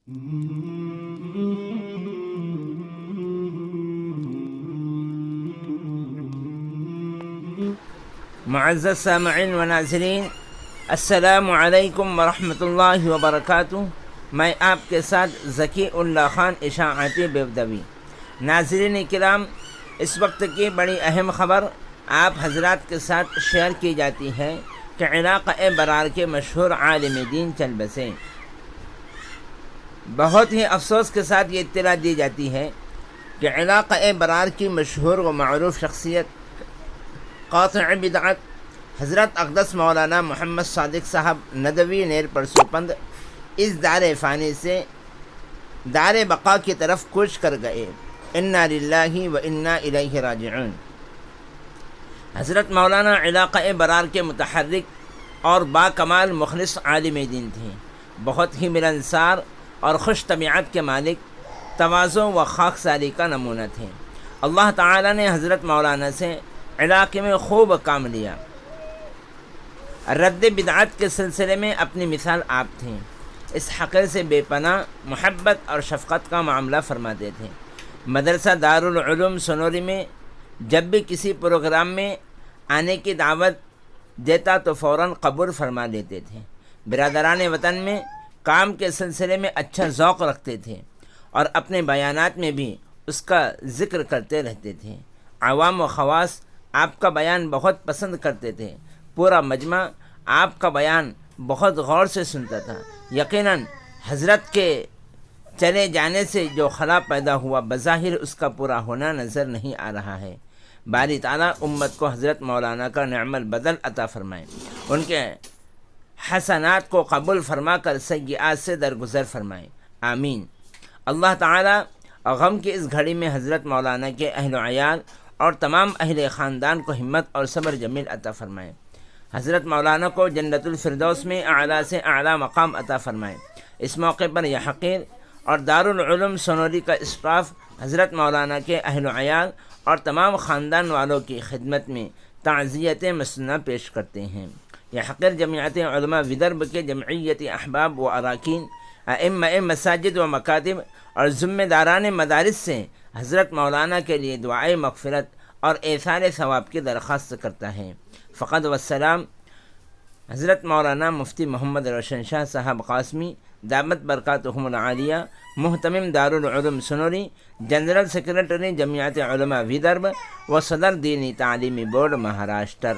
معزز سامعین و ناظرین، السلام علیکم ورحمۃ اللہ وبرکاتہ۔ میں آپ کے ساتھ ذکی اللہ خان اشاعتی بیودوی۔ ناظرین کرام، اس وقت کی بڑی اہم خبر آپ حضرات کے ساتھ شیئر کی جاتی ہے کہ علاقہ برار کے مشہور عالم دین چل بسے۔ بہت ہی افسوس کے ساتھ یہ اطلاع دی جاتی ہے کہ علاقہ برار کی مشہور و معروف شخصیت قاطع بدعت حضرت اقدس مولانا محمد صادق صاحب ندوی نیر پرسوپند اس دار فانی سے دار بقا کی طرف کوچ کر گئے۔ انا للہ و انا الیہ راجعون۔ حضرت مولانا علاقہ برار کے متحرک اور با کمال مخلص عالم دین تھے، بہت ہی ملنسار اور خوش طبیعت کے مالک، تواضع و خاکساری کا نمونہ تھے۔ اللہ تعالی نے حضرت مولانا سے علاقے میں خوب کام لیا۔ رد بدعت کے سلسلے میں اپنی مثال آپ تھیں۔ اس حقیر سے بے پناہ محبت اور شفقت کا معاملہ فرماتے تھے۔ مدرسہ دارالعلوم سنوری میں جب بھی کسی پروگرام میں آنے کی دعوت دیتا تو فوراً قبول فرما لیتے تھے۔ برادران وطن میں کام کے سلسلے میں اچھا ذوق رکھتے تھے اور اپنے بیانات میں بھی اس کا ذکر کرتے رہتے تھے۔ عوام و خواص آپ کا بیان بہت پسند کرتے تھے۔ پورا مجمع آپ کا بیان بہت غور سے سنتا تھا۔ یقیناً حضرت کے چلے جانے سے جو خلا پیدا ہوا، بظاہر اس کا پورا ہونا نظر نہیں آ رہا ہے۔ باری تعالیٰ امت کو حضرت مولانا کا نعم البدل عطا فرمائے، ان کے حسنات کو قبول فرما کر سیئات سے درگزر فرمائے، آمین۔ اللہ تعالیٰ غم کی اس گھڑی میں حضرت مولانا کے اہل و عیال اور تمام اہل خاندان کو ہمت اور صبر جمیل عطا فرمائے۔ حضرت مولانا کو جنت الفردوس میں اعلیٰ سے اعلیٰ مقام عطا فرمائے۔ اس موقع پر یہ حقیر اور دارالعلوم سنوری کا اسٹاف حضرت مولانا کے اہل و عیال اور تمام خاندان والوں کی خدمت میں تعزیت مسنہ پیش کرتے ہیں۔ یہ حقیر جمعیت علماء ودرب کے جمعیت احباب و اراکین، ائمہ مساجد و مکاتب اور ذمہ داران مدارس سے حضرت مولانا کے لیے دعائے مغفرت اور ایثار ثواب کی درخواست کرتا ہے۔ فقط والسلام حضرت مولانا مفتی محمد روشن شاہ صاحب قاسمی دامت برکاتہم العالیہ، محتمم دارالعلوم سنوری، جنرل سیکرٹری جمعیت علماء ودرب و صدر دینی تعلیمی بورڈ مہاراشٹر۔